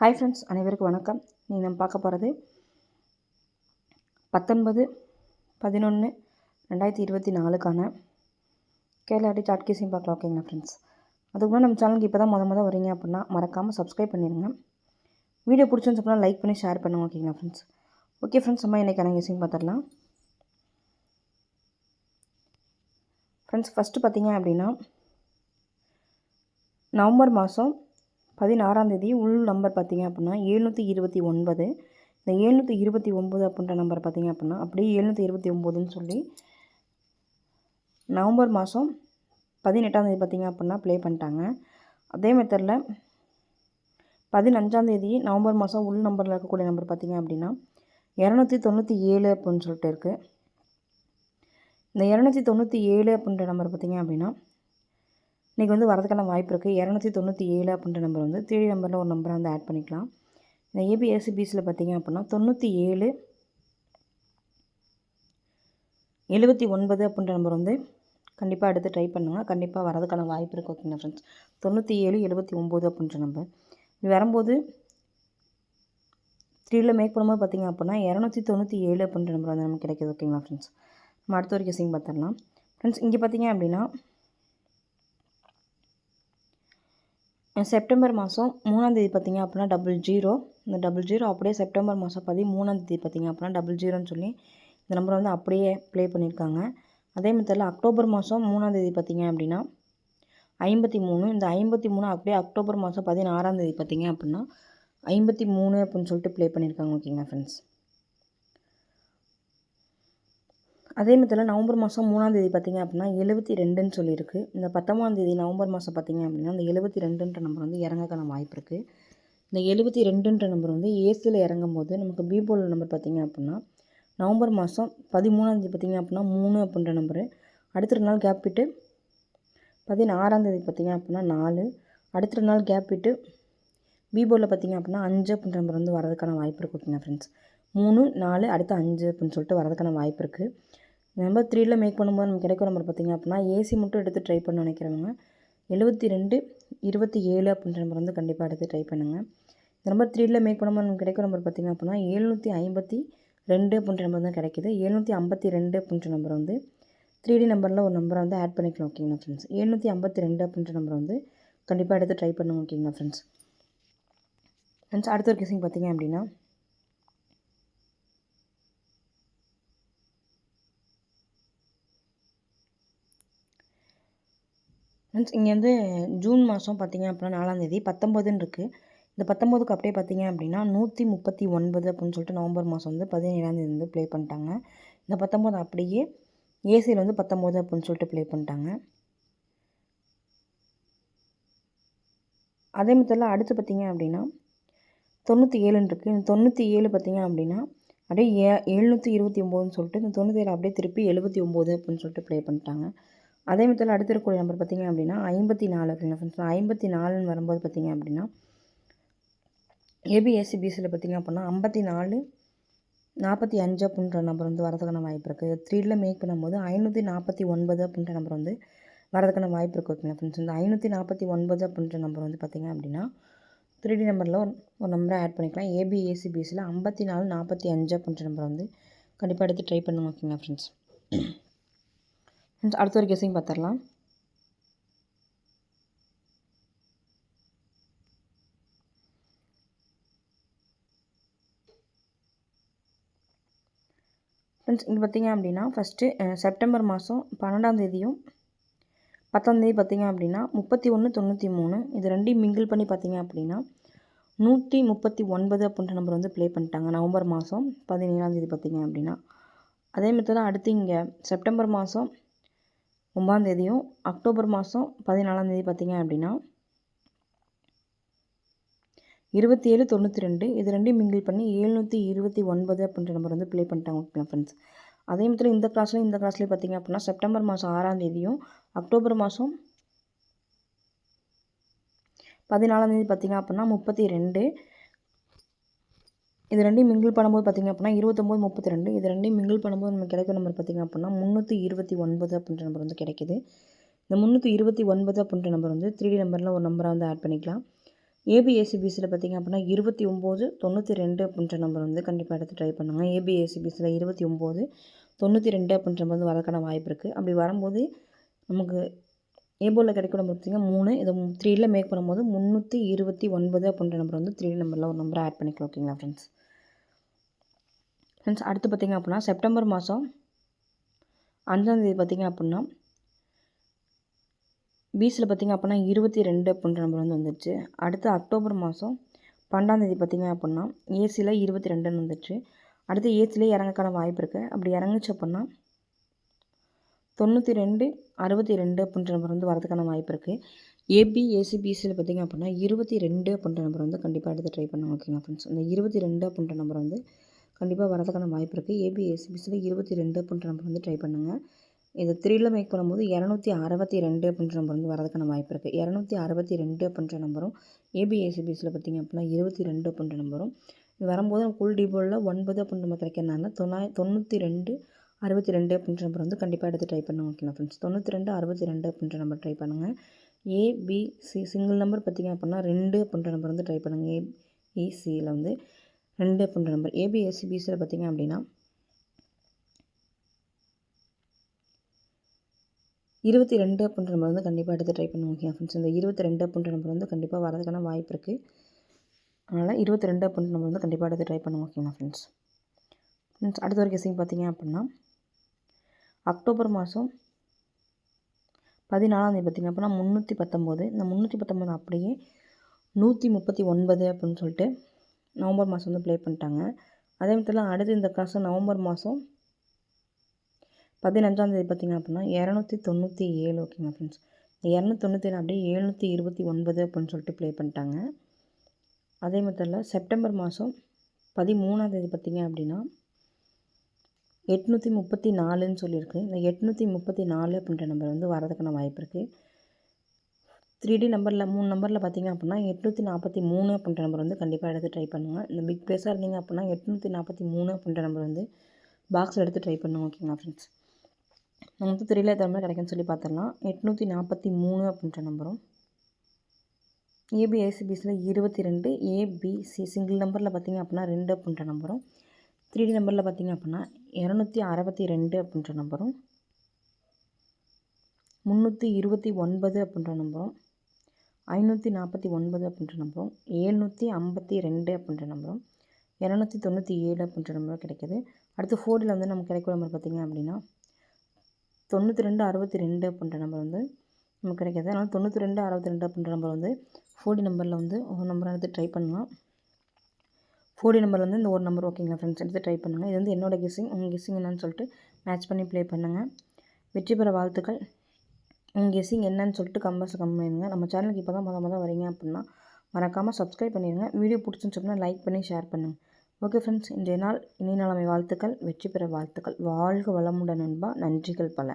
Hi friends, அனைவருக்கும் வணக்கம். நீங்கள் நம்ம பார்க்க போகிறது 19/11/2024 கேரளாடி சாட் கேஸையும் பார்க்கலாம். ஓகேங்களா ஃப்ரெண்ட்ஸ்? அதுக்கு முன்னாடி நம்ம சேனலுக்கு இப்போ தான் மொதல் வரீங்க அப்படின்னா மறக்காமல் சப்ஸ்கிரைப் பண்ணிடுங்க. வீடியோ பிடிச்சிருந்து அப்படின்னா லைக் பண்ணி ஷேர் பண்ணுங்கள். ஓகேங்களா ஃப்ரெண்ட்ஸ்? ஓகே ஃப்ரெண்ட்ஸ், நம்ம இன்றைக்கான கேஸையும் பார்த்துடலாம். ஃப்ரெண்ட்ஸ், ஃபஸ்ட்டு பார்த்தீங்க அப்படின்னா நவம்பர் மாதம் 16 உள் நம்பர் பார்த்திங்க அப்படின்னா 729. இந்த 729 அப்படின்ற நம்பர் பார்த்திங்க அப்படின்னா அப்படியே 729ன்னு சொல்லி நவம்பர் மாதம் 18 பார்த்திங்க அப்படின்னா ப்ளே பண்ணிட்டாங்க. அதே மெத்தடில் 15 நவம்பர் மாதம் உள் நம்பரில் இருக்கக்கூடிய நம்பர் பார்த்திங்க அப்படின்னா 297 அப்படின்னு சொல்லிட்டு இருக்குது. இந்த 297 அப்படின்ற நம்பர் பார்த்திங்க அப்படின்னா இன்றைக்கி வரதுக்கான வாய்ப்பு இருக்குது. 297 அப்படின்ற நம்பர் 3 நம்பரில் ஒரு நம்பரை ஆட் பண்ணிக்கலாம். இந்த ஏபிஎஸ்சிபிஸில் பார்த்திங்க அப்படின்னா 97 79 அப்படின்ற நம்பர் கண்டிப்பாக எடுத்து ட்ரை பண்ணுங்கள். கண்டிப்பாக வரதுக்கான வாய்ப்பு இருக்குது. ஓகேங்க ஃப்ரெண்ட்ஸ்? 97 79 அப்படின்ற நம்பர் இது வரும்போது 3ல் மேக் பண்ணும்போது பார்த்திங்க அப்படின்னா 297 அப்படின்ற நம்பர் நமக்கு கிடைக்கிது. ஓகேங்களா ஃப்ரெண்ட்ஸ்? நம்ம அடுத்த ஒரு கெஸிங் பார்த்துடலாம். ஃப்ரெண்ட்ஸ், இங்கே பார்த்திங்க அப்படின்னா செப்டம்பர் மாதம் 3 பார்த்திங்க அப்படின்னா 00. இந்த 00 அப்படியே செப்டம்பர் மாதம் 13 பார்த்திங்க அப்படின்னா 00ன்னு சொல்லி இந்த நம்பரை அப்படியே ப்ளே பண்ணியிருக்காங்க. அதே மெத்தடில் அக்டோபர் மாதம் 3 பார்த்திங்க அப்படின்னா 53. இந்த 53 அப்படியே அக்டோபர் மாதம் 16 பார்த்திங்க அப்படின்னா 53 அப்படின்னு சொல்லிட்டு ப்ளே பண்ணியிருக்காங்க. ஓகேங்களா ஃப்ரெண்ட்ஸ்? அதே மெத்தடில் நவம்பர் மாதம் 3 பார்த்திங்க அப்படின்னா 72ன்னு சொல்லியிருக்கு. இந்த 19 நவம்பர் மாதம் பார்த்திங்க அப்படின்னா இந்த 72ன்ற நம்பர் இறங்கக்கான வாய்ப்பு இருக்குது. இந்த 72ன்ற நம்பர் ஏசியில் இறங்கும் போது நமக்கு பிபோல் நம்பர் பார்த்திங்க அப்படின்னா நவம்பர் மாதம் 13 பார்த்திங்க அப்படின்னா 3 அப்படின்ற நம்பரு. அடுத்த 2 நாள் கேப் விட்டு 16 பார்த்திங்க அப்படின்னா 4. அடுத்த 2 நாள் கேப் விட்டு பிபோலில் பார்த்திங்க அப்படின்னா 5 அப்படின்ற நம்பர் வரதுக்கான வாய்ப்பு இருக்குது. ஓகேங்களா ஃப்ரெண்ட்ஸ்? 3 4 அடுத்து 5 அப்படின்னு சொல்லிட்டு வரதுக்கான வாய்ப்பு இருக்குது. நம்பர் 3ல் மேக் பண்ணும்போது நமக்கு கிடைக்கிற நம்பர் பார்த்திங்க அப்படின்னா ஏசி மட்டும் எடுத்து ட்ரை பண்ண நினைக்கிறவங்க 72 27 அப்படின்ற நம்பர் கண்டிப்பாக எடுத்து ட்ரை பண்ணுங்கள். இந்த நம்பர் 3ல் மேக் பண்ணும்போது நமக்கு கிடைக்கிற நம்பர் பார்த்திங்க அப்படின்னா 752 அப்படின்ற நம்பர் தான் கிடைக்கிது. 752 அப்படின்ற நம்பர் 3D நம்பரில் ஒரு நம்பரை ஆட் பண்ணிக்கலாம். ஓகேங்களா ஃப்ரெண்ட்ஸ்? 752 அப்படின்ற நம்பர் கண்டிப்பாக எடுத்து ட்ரை பண்ணுங்க. ஓகேங்களா ஃப்ரெண்ட்ஸ்? அடுத்த ஒரு கெஸிங் பார்த்திங்க அப்படின்னா ஃப்ரெண்ட்ஸ், இங்கே ஜூன் மாதம் பார்த்திங்க அப்படின்னா 4 19ன்னு இருக்குது. இந்த 19க்கு அப்படியே பார்த்திங்க அப்படின்னா 139 அப்படின்னு சொல்லிட்டு நவம்பர் மாதம் 17 ப்ளே பண்ணிட்டாங்க. இந்த 19 அப்படியே ஏசியில் 19 அப்படின்னு சொல்லிட்டு ப்ளே பண்ணிட்டாங்க. அதே மெத்தடில் அடுத்து பார்த்திங்க அப்படின்னா 97ன்னு இருக்குது. இந்த 97 பார்த்திங்க அப்படின்னா அப்படியே 729ன்னு சொல்லிட்டு இந்த 97 அப்படியே திருப்பி 79 அப்படின்னு சொல்லிட்டு ப்ளே பண்ணிட்டாங்க. அதே மெத்தடில் அடுத்து இருக்கக்கூடிய நம்பர் பார்த்திங்க அப்படின்னா 54. ஓகேங்களா ஃப்ரெண்ட்ஸ்? 54ன்னு வரும்போது பார்த்திங்க அப்படின்னா ஏபிஎஸ்சிபிசியில் பார்த்திங்க அப்படின்னா 54 45 அப்படின்ற நம்பர் வரதுக்கான வாய்ப்பு இருக்குது. 3ல் மேக் பண்ணும்போது 549 அப்படின்ற நம்பர் வரதுக்கான வாய்ப்பு இருக்குது. ஓகேங்களா ஃப்ரெண்ட்ஸ்? இந்த 549 அப்படின்ற நம்பர் பார்த்திங்க அப்படின்னா 3D நம்பரில் ஒரு நம்பரை ஆட் பண்ணிக்கலாம். ஏபிஎஸ்சிபிசியில் 54 45 அப்படின்ற நம்பர் கண்டிப்பாக எடுத்து ட்ரை பண்ணுங்க. ஓகேங்களா ஃப்ரெண்ட்ஸ்? அடுத்த ஒரு கெஸிங் பார்த்துடலாம். ஃப்ரெண்ட்ஸ், இங்கே பார்த்திங்க அப்படின்னா ஃபஸ்ட்டு செப்டம்பர் மாதம் 12 10 பார்த்திங்க அப்படின்னா 31 93 இது ரெண்டையும் மிங்கிள் பண்ணி பார்த்திங்க அப்படின்னா 139 அப்படின்ற நம்பர் ப்ளே பண்ணிட்டாங்க. நவம்பர் மாதம் 17 பார்த்திங்க அப்படின்னா அதே மாதிரி தான் அடுத்து இங்கே செப்டம்பர் மாதம் 9 அக்டோபர் மாதம் 14 பார்த்திங்க அப்படின்னா 27 92 இது ரெண்டையும் மிங்கிள் பண்ணி 729 அப்படின்ற நம்பர் ப்ளே பண்ணிட்டாங்க. ஓகேங்களா ஃப்ரெண்ட்ஸ்? அதே மாதிரி இந்த கிளாஸ்லேயும் பார்த்திங்க அப்படின்னா செப்டம்பர் மாதம் 6 அக்டோபர் மாதம் 14 பார்த்திங்க அப்படின்னா 32 இது ரெண்டையும் மிங்கிள் பண்ணும்போது பார்த்திங்க அப்படின்னா 29 32 இது ரெண்டையும் மிங்கிள் பண்ணும்போது நமக்கு கிடைக்கிற நம்பர் பார்த்திங்க அப்படின்னா 329 அப்படின்ற நம்பர் கிடைக்கிது. இந்த 329 அப்படின்ற நம்பர் 3D நம்பரில் ஒரு நம்பரை ஆட் பண்ணிக்கலாம். ஏபிஎஸ்சிபிசியில் பார்த்திங்க அப்படின்னா 2992 அப்படின்ற நம்பர் வந்து கண்டிப்பாக எடுத்து ட்ரை பண்ணுங்கள். ஏபிஎஸ்சிபிசியில் 2992 அப்படின்ற நம்பர் வந்து வரதுக்கான வாய்ப்பு இருக்குது. அப்படி வரும்போது நமக்கு ஏபோவில் கிடைக்கும் நம்பர் பார்த்திங்கன்னா 3, இதை 3ல் மேக் பண்ணும்போது 329 அப்படின்ற நம்பர் வந்து 3 நம்பரில் ஒரு நம்பரை ஆட் பண்ணிக்கலாம். ஓகேங்களா ஃப்ரெண்ட்ஸ்? அடுத்து பார்த்திங்க அப்படின்னா செப்டம்பர் மாதம் 5ஆம் தேதி பார்த்திங்க அப்படின்னா பிசியில் பார்த்திங்க அப்படின்னா 22 அப்படின்ற நம்பர் வந்து வந்துடுச்சு. அடுத்து அக்டோபர் மாதம் 12ஆம் தேதி பார்த்திங்க அப்படின்னா ஏசியில் 22ன்னு வந்துடுச்சு. அடுத்து ஏசிலே இறங்கக்கான வாய்ப்பு இருக்குது. அப்படி இறங்குச்சு அப்படின்னா 9262 அப்படின்ற நம்பர் வந்து வரதுக்கான வாய்ப்பு இருக்குது. ஏபிஎஸ்சிபிசியில் பார்த்திங்க அப்படின்னா 22 அப்படின்ற நம்பர் வந்து கண்டிப்பாக எடுத்து ட்ரை பண்ணுங்க. ஓகேங்களா ஃப்ரெண்ட்ஸ்? இந்த 22 அப்படின்ற நம்பர் வந்து கண்டிப்பாக வரதுக்கான வாய்ப்பு இருக்குது. ஏபிஎஸ்சிபிசியில் 22 அப்படின்ற நம்பர் வந்து ட்ரை பண்ணுங்கள். இது 3ல் மேக் பண்ணும்போது 262 அப்படின்ற நம்பர் வந்து வரதுக்கான வாய்ப்பு இருக்குது. 262 அப்படின்ற நம்பரும் ஏபிஎஸ்சிபிசியில் பார்த்திங்க அப்படின்னா 22 அப்படின்ற நம்பரும் இது வரும்போது ஃபுல் டிபோலில் 9 அப்படின்ற நம்பர் கிடைக்கிறதுனால 9262 அப்படின்ற நம்பர் வந்து கண்டிப்பாக எடுத்து ட்ரை பண்ணுங்க. ஓகேங்களா ஃப்ரெண்ட்ஸ்? 9262 அப்படின்ற நம்பர் ட்ரை பண்ணுங்கள். ஏபிசி சிங்கிள் நம்பர் பார்த்திங்க அப்படின்னா 2 அப்படின்ற நம்பர் வந்து ட்ரை பண்ணுங்கள். ஏபிசியில் வந்து 2 அப்படின்ற நம்பர். ஏபிஎஸ்சிபிசியில் பார்த்திங்க அப்படின்னா 22 அப்படின்ற நம்பர் வந்து கண்டிப்பாக எடுத்து ட்ரை பண்ணுங்க. Okay friends? இந்த 22 அப்படின்ற நம்பர் வந்து கண்டிப்பாக வரதுக்கான வாய்ப்பு இருக்குது. அதனால் 22 அப்படின்ற நம்பர் வந்து கண்டிப்பாக எடுத்து ட்ரை பண்ணுங்க. ஓகேங்களா ஃப்ரெண்ட்ஸ்? அடுத்த ஒரு கெஸ்ஸிங் பார்த்திங்க அப்படின்னா அக்டோபர் மாதம் 14ஆம் தேதி பார்த்திங்க அப்படின்னா 319. இந்த 319 அப்படியே 139 அப்படின்னு சொல்லிட்டு நவம்பர் மாதம் வந்து ப்ளே பண்ணிட்டாங்க. அதே மாதிரி அடுத்து இந்த காசு நவம்பர் மாதம் 15ஆம் தேதி பார்த்திங்க அப்படின்னா 297. ஓகேங்களா ஃப்ரெண்ட்ஸ்? இந்த 297 அப்படியே 729 அப்படின்னு சொல்லிட்டு ப்ளே பண்ணிட்டாங்க. அதே மெத்தடில் செப்டம்பர் மாதம் 13ஆம் தேதி பார்த்திங்க அப்படின்னா 834ன்னு சொல்லியிருக்கு. இந்த 834 அப்படின்ற நம்பர் வந்து வரதுக்கான வாய்ப்பு இருக்குது. 3D நம்பரில் 3 நம்பரில் பார்த்திங்க அப்படின்னா 843 அப்படின்ற நம்பர் வந்து கண்டிப்பாக எடுத்து ட்ரை பண்ணுங்கள். இந்த பிக் ப்ளேஸாக இருந்தீங்க அப்படின்னா 843 அப்படின்ற நம்பர் வந்து பாக்ஸில் எடுத்து ட்ரை பண்ணுங்கள். ஓகேங்களா ஃப்ரெண்ட்ஸ்? நமக்கு 3ல் எத்தனை நம்பர் கிடைக்குன்னு சொல்லி பார்த்துடலாம். 843 அப்படின்ற நம்பரும் ஏபிஎஸ்சிபிசியில் 22, ஏபிசி சிங்கிள் நம்பரில் பார்த்திங்க அப்படின்னா 2 அப்படின்ற நம்பரும் 3D நம்பரில் பார்த்திங்க அப்படின்னா 262 அப்படின்ற நம்பரும் 329 அப்படின்ற நம்பரும் 549 அப்படின்ற நம்பரும் 752 அப்படின்ற நம்பரும் 297 அப்படின்ற நம்பரும் கிடைக்கிது. அடுத்து 4ல் வந்து நமக்கு கிடைக்கிற நம்பர் பார்த்திங்க அப்படின்னா 9262 அப்படின்ற நம்பர் வந்து நமக்கு கிடைக்கிது. அதனால் 9262 அப்படின்ற நம்பர் வந்து 4D நம்பரில் வந்து ஒரு நம்பரை எடுத்து ட்ரை பண்ணலாம். 4D நம்பர் வந்து இந்த ஒரு நம்பர். ஓகேங்களா ஃப்ரெண்ட்ஸ்? எடுத்து ட்ரை பண்ணுங்கள். இது வந்து என்னோடய கெஸ்ஸிங். உங்கள் கெஸ்ஸிங் என்னன்னு சொல்லிட்டு மேட்ச் பண்ணி ப்ளே பண்ணுங்கள். வெற்றி பெற வாழ்த்துக்கள். உங்கள் கெஸ்ஸிங் என்னன்னு சொல்லிட்டு கமெண்ட்ஸில் கமெண்ட் பண்ணிடுங்க. நம்ம சேனலுக்கு இப்போ தான் மொதல் வரீங்க அப்படின்னா மறக்காமல் சப்ஸ்கிரைப் பண்ணிடுங்க. வீடியோ பிடிச்சுன்னு சொன்னால் லைக் பண்ணி ஷேர் பண்ணுங்கள். ஓகே ஃப்ரெண்ட்ஸ், இன்றைய நாள் இனிய நாளாமை வாழ்த்துக்கள். வெற்றி பெற வாழ்த்துக்கள். வாழ்க வளமுடன் நண்பா. நன்றிகள் பல.